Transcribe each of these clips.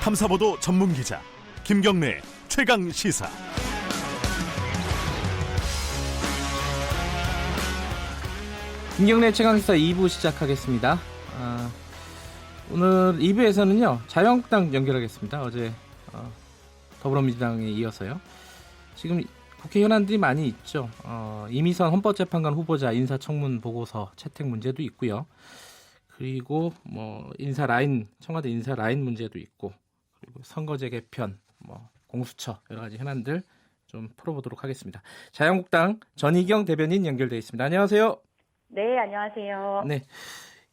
탐사보도 전문 기자 김경래 최강 시사. 김경래 최강 시사 2부 시작하겠습니다. 오늘 2부에서는요 자유한국당 연결하겠습니다. 어제 더불어민주당에 이어서요. 지금 국회 현안들이 많이 있죠. 이미선 헌법재판관 후보자 인사청문 보고서 채택 문제도 있고요. 그리고 청와대 인사 라인 문제도 있고, 그리고 선거제 개편, 공수처 여러 가지 현안들 좀 풀어보도록 하겠습니다. 자유한국당 전희경 대변인 연결돼 있습니다. 안녕하세요. 네, 안녕하세요. 네,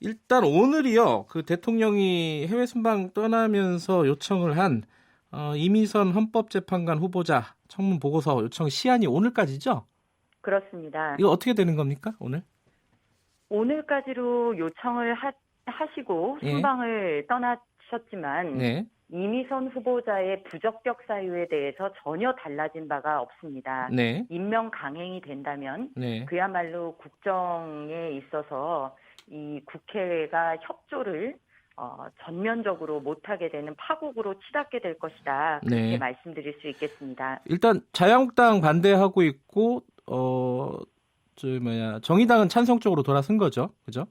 일단 오늘이요. 그 대통령이 해외 순방 떠나면서 요청을 한 이미선 헌법재판관 후보자 청문 보고서 요청 시한이 오늘까지죠? 그렇습니다. 이거 어떻게 되는 겁니까, 오늘? 오늘까지로 요청을 하시고 순방을 떠나셨지만 네. 이미선 후보자의 부적격 사유에 대해서 전혀 달라진 바가 없습니다. 네. 임명 강행이 된다면 네. 그야말로 국정에 있어서 이 국회가 협조를 전면적으로 못하게 되는 파국으로 치닫게 될 것이다. 그렇게 네. 말씀드릴 수 있겠습니다. 일단 자유한국당 반대하고 있고 정의당은 찬성 쪽으로 돌아선 거죠, 그죠?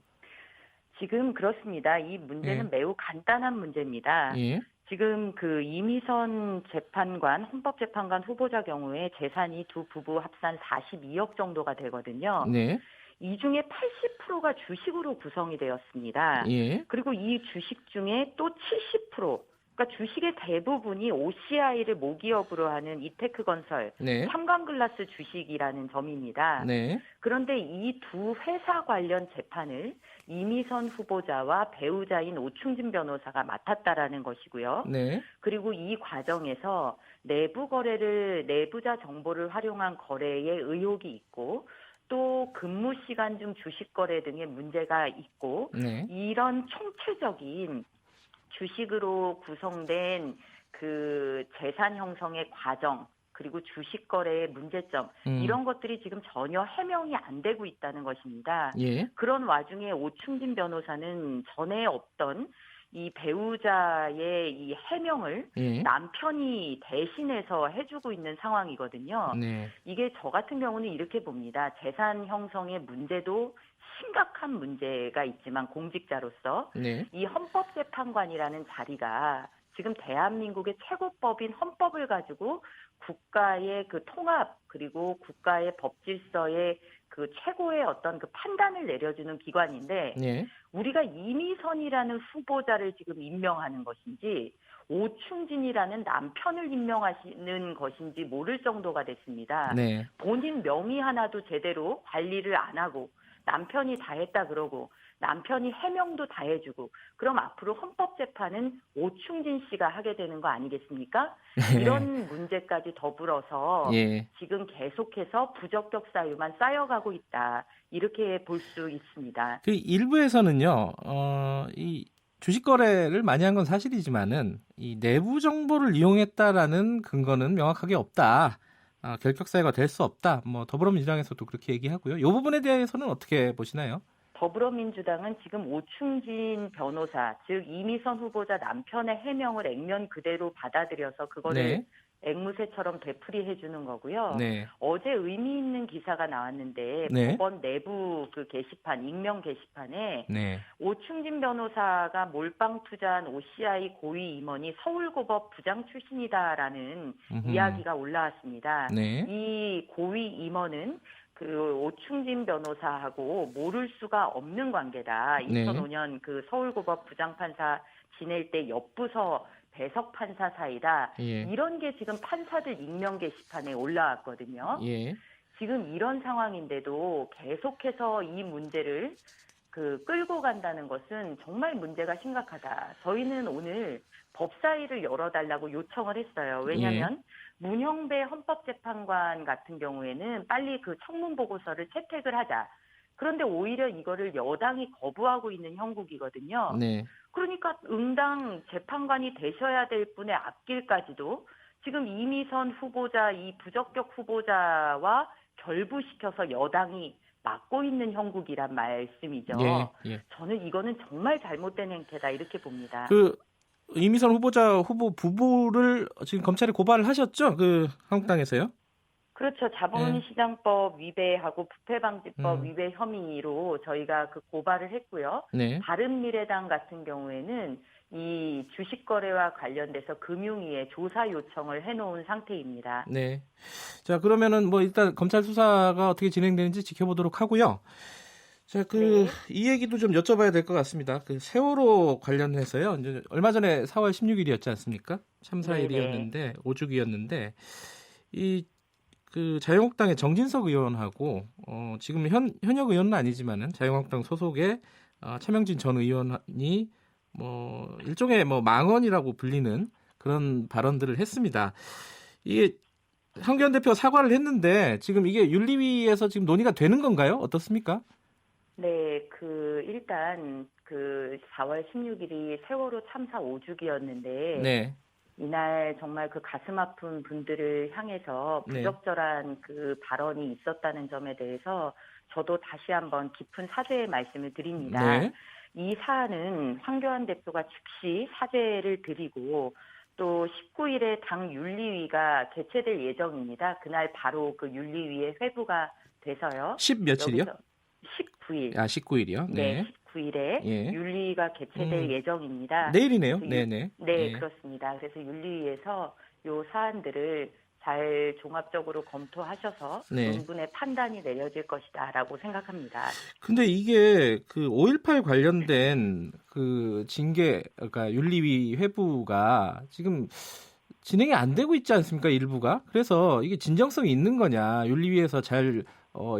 지금 그렇습니다. 이 문제는 매우 간단한 문제입니다. 예. 지금 그 이미선 재판관, 헌법재판관 후보자 경우에 재산이 두 부부 합산 42억 정도가 되거든요. 네. 이 중에 80%가 주식으로 구성이 되었습니다. 예. 그리고 이 주식 중에 또 70%, 그러니까 주식의 대부분이 OCI를 모기업으로 하는 이테크건설, 네. 삼광글라스 주식이라는 점입니다. 네. 그런데 이 두 회사 관련 재판을 이미선 후보자와 배우자인 오충진 변호사가 맡았다라는 것이고요. 네. 그리고 이 과정에서 내부자 정보를 활용한 거래에 의혹이 있고, 또 근무 시간 중 주식 거래 등의 문제가 있고, 네. 이런 총체적인 주식으로 구성된 그 재산 형성의 과정, 그리고 주식 거래의 문제점, 이런 것들이 지금 전혀 해명이 안 되고 있다는 것입니다. 예. 그런 와중에 오충진 변호사는 전에 없던 이 배우자의 이 해명을 남편이 대신해서 해주고 있는 상황이거든요. 네. 이게 저 같은 경우는 이렇게 봅니다. 재산 형성의 문제도 심각한 문제가 있지만 공직자로서 이 헌법재판관이라는 자리가 지금 대한민국의 최고법인 헌법을 가지고 국가의 그 통합, 그리고 국가의 법 질서의 그 최고의 어떤 그 판단을 내려주는 기관인데, 우리가 이미선이라는 후보자를 지금 임명하는 것인지 오충진이라는 남편을 임명하시는 것인지 모를 정도가 됐습니다. 본인 명의 하나도 제대로 관리를 안 하고 남편이 다 했다 그러고 남편이 해명도 다 해주고, 그럼 앞으로 헌법재판은 오충진 씨가 하게 되는 거 아니겠습니까? 이런 문제까지 더불어서 지금 계속해서 부적격 사유만 쌓여가고 있다, 이렇게 볼 수 있습니다. 그 일부에서는요, 이 주식 거래를 많이 한 건 사실이지만은 이 내부 정보를 이용했다라는 근거는 명확하게 없다. 결격 사유가 될 수 없다. 더불어민주당에서도 그렇게 얘기하고요. 이 부분에 대해서는 어떻게 보시나요? 더불어민주당은 지금 오충진 변호사, 즉 이미선 후보자 남편의 해명을 액면 그대로 받아들여서 그거를 앵무새처럼 되풀이해 주는 거고요. 어제 의미 있는 기사가 나왔는데 법원 내부 그 게시판, 익명 게시판에 오충진 변호사가 몰빵 투자한 OCI 고위 임원이 서울고법 부장 출신이다라는 이야기가 올라왔습니다. 이 고위 임원은 그 오충진 변호사하고 모를 수가 없는 관계다. 2005년 그 서울고법 부장판사 지낼 때 옆부서 배석 판사 사이다. 이런 게 지금 판사들 익명 게시판에 올라왔거든요. 지금 이런 상황인데도 계속해서 이 문제를 끌고 간다는 것은 정말 문제가 심각하다. 저희는 오늘 법사위를 열어달라고 요청을 했어요. 왜냐하면 문형배 헌법재판관 같은 경우에는 빨리 그 청문 보고서를 채택을 하자. 그런데 오히려 이거를 여당이 거부하고 있는 형국이거든요. 그러니까 응당 재판관이 되셔야 될 분의 앞길까지도 지금 이미선 후보자, 이 부적격 후보자와 결부시켜서 여당이 막고 있는 형국이란 말씀이죠. 저는 이거는 정말 잘못된 행태다, 이렇게 봅니다. 이미선 후보 부부를 지금 검찰에 고발을 하셨죠? 그 한국당에서요? 그렇죠. 자본시장법 위배하고 부패방지법 위배 혐의로 저희가 그 고발을 했고요. 네. 바른미래당 같은 경우에는 이 주식거래와 관련돼서 금융위에 조사 요청을 해놓은 상태입니다. 네. 자, 그러면은 뭐 일단 검찰 수사가 어떻게 진행되는지 지켜보도록 하고요. 자, 이 얘기도 좀 여쭤봐야 될 것 같습니다. 그 세월호 관련해서요. 이제 얼마 전에 4월 16일이었지 않습니까? 참사일이었는데 오죽이었는데 그 자유한국당의 정진석 의원하고 지금 현역 의원은 아니지만은 자유한국당 소속의 차명진 전 의원이 뭐 일종의 뭐 망언이라고 불리는 그런 발언들을 했습니다. 이게 황교안 대표가 사과를 했는데 지금 이게 윤리위에서 지금 논의가 되는 건가요? 어떻습니까? 네, 일단 4월 16일이 세월호 참사 5주기였는데 네. 이날 정말 그 가슴 아픈 분들을 향해서 부적절한 그 발언이 있었다는 점에 대해서 저도 다시 한번 깊은 사죄의 말씀을 드립니다. 네. 이 사안은 황교안 대표가 즉시 사죄를 드리고 또 19일에 당 윤리위가 개최될 예정입니다. 그날 바로 그 윤리위에 회부가 돼서요. 10 며칠이요? 19일. 19일이요? 네. 19일에 윤리위가 개최될 예정입니다. 내일이네요. 네네. 네, 그렇습니다. 그래서 윤리위에서 요 사안들을 잘 종합적으로 검토하셔서 명분의 판단이 내려질 것이다라고 생각합니다. 근데 이게 그 5.18 관련된 그 징계, 그러니까 윤리위 회부가 지금 진행이 안 되고 있지 않습니까? 일부가. 그래서 이게 진정성이 있는 거냐? 윤리위에서 잘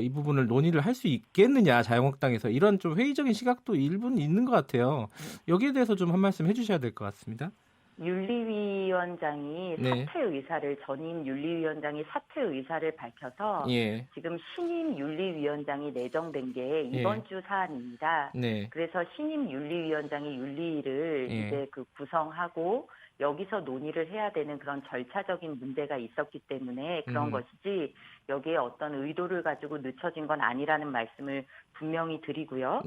이 부분을 논의를 할 수 있겠느냐? 자유한국당에서 이런 좀 회의적인 시각도 일부는 있는 것 같아요. 여기에 대해서 좀 한 말씀 해주셔야 될 것 같습니다. 윤리위원장이 사퇴 의사를 전임 윤리위원장이 사퇴 의사를 밝혀서 지금 신임 윤리위원장이 내정된 게 이번 주 사안입니다. 그래서 신임 윤리위원장이 윤리위를 이제 구성하고 여기서 논의를 해야 되는 그런 절차적인 문제가 있었기 때문에 그런 것이지 여기에 어떤 의도를 가지고 늦춰진 건 아니라는 말씀을 분명히 드리고요.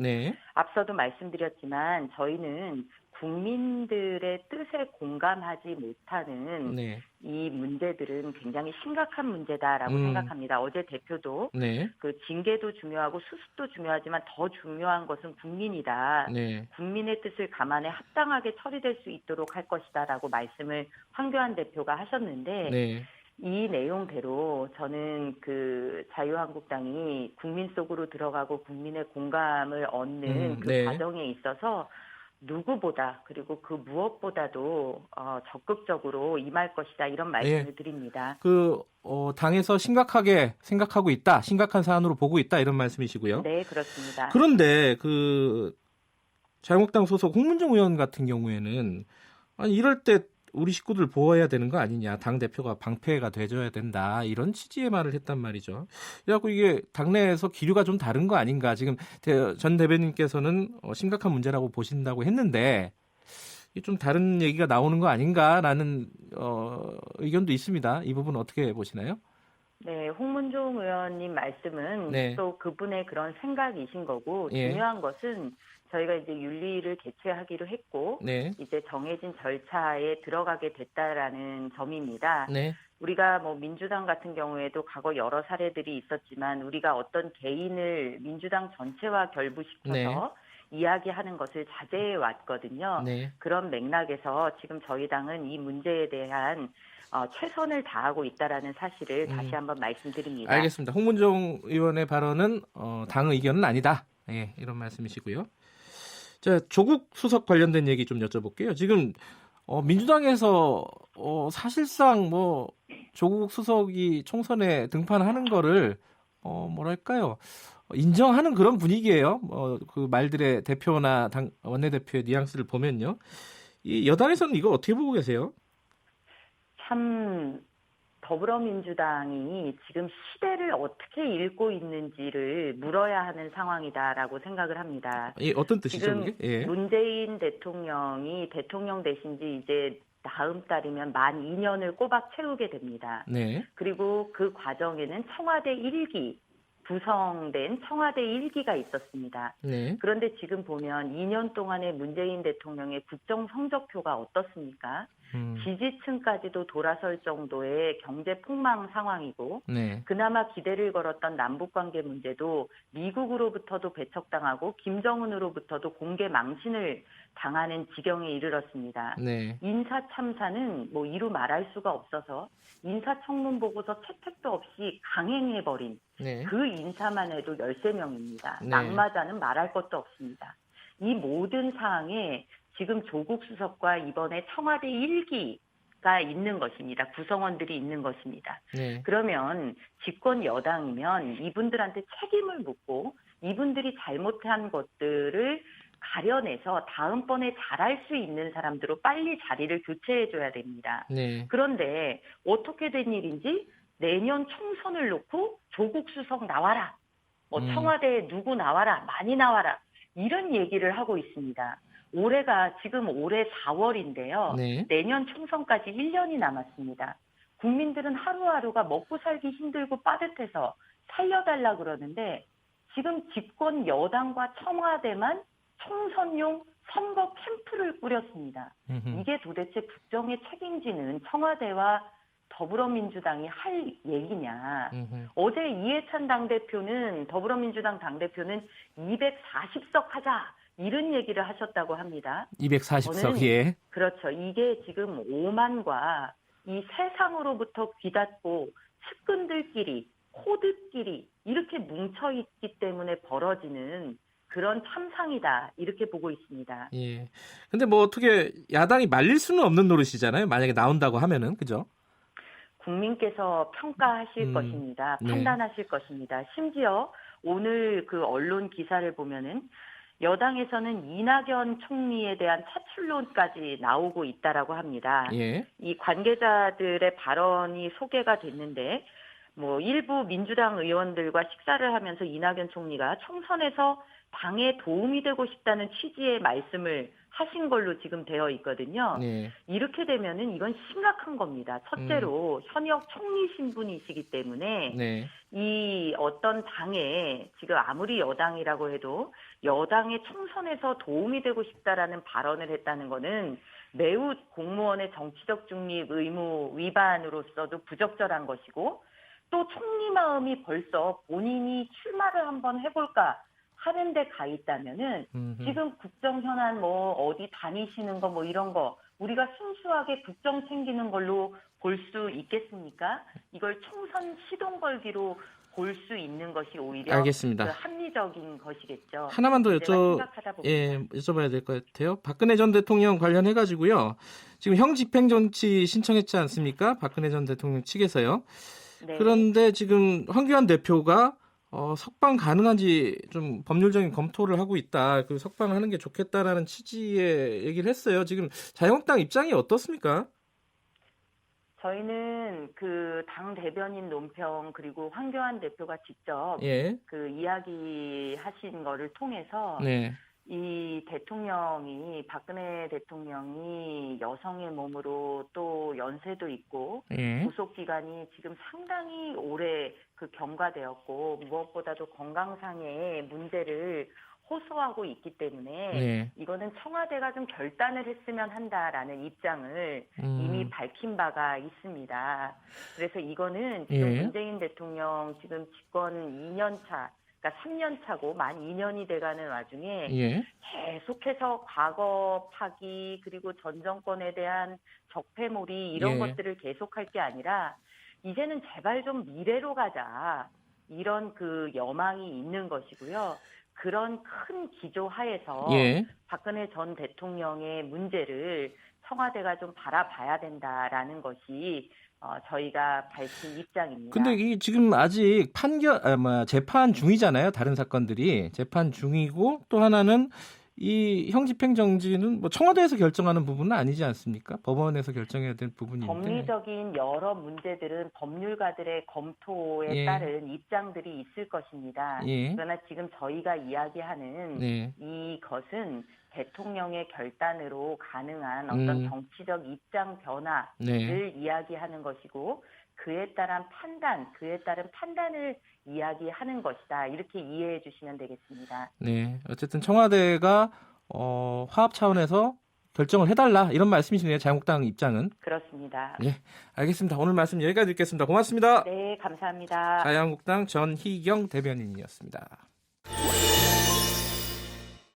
앞서도 말씀드렸지만 저희는 국민들의 뜻에 공감하지 못하는 이 문제들은 굉장히 심각한 문제다라고 생각합니다. 어제 대표도 그 징계도 중요하고 수습도 중요하지만 더 중요한 것은 국민이다. 국민의 뜻을 감안해 합당하게 처리될 수 있도록 할 것이다라고 말씀을 황교안 대표가 하셨는데 이 내용대로 저는 그 자유한국당이 국민 속으로 들어가고 국민의 공감을 얻는 그 과정에 있어서 누구보다 그리고 그 무엇보다도 적극적으로 임할 것이다 이런 말씀을 드립니다. 당에서 심각하게 생각하고 있다, 심각한 사안으로 보고 있다 이런 말씀이시고요. 네, 그렇습니다. 그런데 그 자유한국당 소속 홍문종 의원 같은 경우에는 아니 이럴 때 우리 식구들 보호해야 되는 거 아니냐, 당 대표가 방패가 돼줘야 된다 이런 취지의 말을 했단 말이죠. 그래갖고 이게 당내에서 기류가 좀 다른 거 아닌가. 지금 전 대변인께서는 심각한 문제라고 보신다고 했는데 좀 다른 얘기가 나오는 거 아닌가라는 의견도 있습니다. 이 부분 어떻게 보시나요? 네, 홍문종 의원님 말씀은 또 그분의 그런 생각이신 거고 중요한 것은 저희가 이제 윤리를 개최하기로 했고 이제 정해진 절차에 들어가게 됐다라는 점입니다. 우리가 뭐 민주당 같은 경우에도 과거 여러 사례들이 있었지만 우리가 어떤 개인을 민주당 전체와 결부시켜서 이야기하는 것을 자제해 왔거든요. 그런 맥락에서 지금 저희 당은 이 문제에 대한 최선을 다하고 있다라는 사실을 다시 한번 말씀드립니다. 알겠습니다. 홍문종 의원의 발언은 당 의견은 아니다. 이런 말씀이시고요. 자, 조국 수석 관련된 얘기 좀 여쭤볼게요. 지금 민주당에서 사실상 뭐 조국 수석이 총선에 등판하는 거를 뭐랄까요? 인정하는 그런 분위기예요. 그 말들의 대표나 당 원내대표의 뉘앙스를 보면요. 이 여당에서는 이거 어떻게 보고 계세요? 참 더불어민주당이 지금 시대를 어떻게 읽고 있는지를 물어야 하는 상황이다라고 생각을 합니다. 어떤 뜻이죠? 지금 문재인 대통령이 대통령 되신 지 이제 다음 달이면 만 2년을 꼬박 채우게 됩니다. 그리고 그 과정에는 청와대 1기 구성된 청와대 1기가 있었습니다. 네. 그런데 지금 보면 2년 동안의 문재인 대통령의 국정 성적표가 어떻습니까? 지지층까지도 돌아설 정도의 경제 폭망 상황이고 네. 그나마 기대를 걸었던 남북관계 문제도 미국으로부터도 배척당하고 김정은으로부터도 공개 망신을 당하는 지경에 이르렀습니다. 네. 인사 참사는 뭐 이루 말할 수가 없어서 인사청문보고서 채택도 없이 강행해버린 네. 그 인사만 해도 13명입니다. 네. 낙마자는 말할 것도 없습니다. 이 모든 사항에 지금 조국 수석과 이번에 청와대 1기가 있는 것입니다. 구성원들이 있는 것입니다. 네. 그러면 집권 여당이면 이분들한테 책임을 묻고 이분들이 잘못한 것들을 가려내서 다음번에 잘할 수 있는 사람들로 빨리 자리를 교체해줘야 됩니다. 네. 그런데 어떻게 된 일인지 내년 총선을 놓고 조국 수석 나와라. 청와대에 누구 나와라. 많이 나와라. 이런 얘기를 하고 있습니다. 올해가 지금 올해 4월인데요. 네. 내년 총선까지 1년이 남았습니다. 국민들은 하루하루가 먹고 살기 힘들고 빠듯해서 살려달라 그러는데 지금 집권 여당과 청와대만 총선용 선거 캠프를 꾸렸습니다. 이게 도대체 국정의 책임지는 청와대와 더불어민주당이 할 얘기냐. 어제 이해찬 당대표는 더불어민주당 당대표는 240석 하자. 이런 얘기를 하셨다고 합니다. 240석, 예. 그렇죠. 이게 지금 오만과 이 세상으로부터 귀닫고 측근들끼리, 코드끼리 이렇게 뭉쳐있기 때문에 벌어지는 그런 참상이다. 이렇게 보고 있습니다. 예. 근데 뭐 어떻게 야당이 말릴 수는 없는 노릇이잖아요. 만약에 나온다고 하면은, 그죠? 국민께서 평가하실 것입니다. 판단하실 것입니다. 심지어 오늘 그 언론 기사를 보면은 여당에서는 이낙연 총리에 대한 차출론까지 나오고 있다라고 합니다. 예. 이 관계자들의 발언이 소개가 됐는데 뭐 일부 민주당 의원들과 식사를 하면서 이낙연 총리가 총선에서 당에 도움이 되고 싶다는 취지의 말씀을 하신 걸로 지금 되어 있거든요. 네. 이렇게 되면은 이건 심각한 겁니다. 첫째로 현역 총리 신분이시기 때문에 네. 이 어떤 당에 지금 아무리 여당이라고 해도 여당의 총선에서 도움이 되고 싶다라는 발언을 했다는 거는 매우 공무원의 정치적 중립 의무 위반으로서도 부적절한 것이고 또 총리 마음이 벌써 본인이 출마를 한번 해볼까 하는 데 가 있다면은 지금 국정 현안 뭐 어디 다니시는 거 뭐 이런 거 우리가 순수하게 국정 챙기는 걸로 볼 수 있겠습니까? 이걸 총선 시동 걸기로 볼 수 있는 것이 오히려 알겠습니다. 그 합리적인 것이겠죠. 하나만 더 여쭤봐야 될 것 같아요. 박근혜 전 대통령 관련해 가지고요. 지금 형 집행 정치 신청했지 않습니까? 박근혜 전 대통령 측에서요. 네. 그런데 지금 황교안 대표가 석방 가능한지 좀 법률적인 검토를 하고 있다. 그 석방하는 게 좋겠다라는 취지의 얘기를 했어요. 지금 자유한국당 입장이 어떻습니까? 저희는 그 당 대변인 논평 그리고 황교안 대표가 직접 그 이야기하신 거를 통해서 이 대통령이 박근혜 대통령이 여성의 몸으로 또 연세도 있고 구속 기간이 지금 상당히 오래 그 경과되었고 무엇보다도 건강상의 문제를 호소하고 있기 때문에 이거는 청와대가 좀 결단을 했으면 한다라는 입장을 이미 밝힌 바가 있습니다. 그래서 이거는 지금 문재인 대통령 지금 집권 2년 차 그러니까 3년 차고 만 2년이 돼가는 와중에 계속해서 과거 파기 그리고 전 정권에 대한 적폐몰이 이런 것들을 계속할 게 아니라 이제는 제발 좀 미래로 가자 이런 그 여망이 있는 것이고요. 그런 큰 기조 하에서 박근혜 전 대통령의 문제를 청와대가 좀 바라봐야 된다라는 것이 저희가 밝힌 입장입니다. 근데 이 지금 아직 재판 중이잖아요. 다른 사건들이 재판 중이고 또 하나는 이 형 집행정지는 뭐 청와대에서 결정하는 부분은 아니지 않습니까? 법원에서 결정해야 될 부분인데. 법리적인 여러 문제들은 법률가들의 검토에 따른 입장들이 있을 것입니다. 그러나 지금 저희가 이야기하는 이것은 대통령의 결단으로 가능한 어떤 정치적 입장 변화를 이야기하는 것이고 그에 따른 판단을 이야기하는 것이다. 이렇게 이해해 주시면 되겠습니다. 네, 어쨌든 청와대가 화합 차원에서 결정을 해달라 이런 말씀이시네요. 자유한국당 입장은. 그렇습니다. 네, 알겠습니다. 오늘 말씀 여기까지 듣겠습니다. 고맙습니다. 네, 감사합니다. 자유한국당 전희경 대변인이었습니다.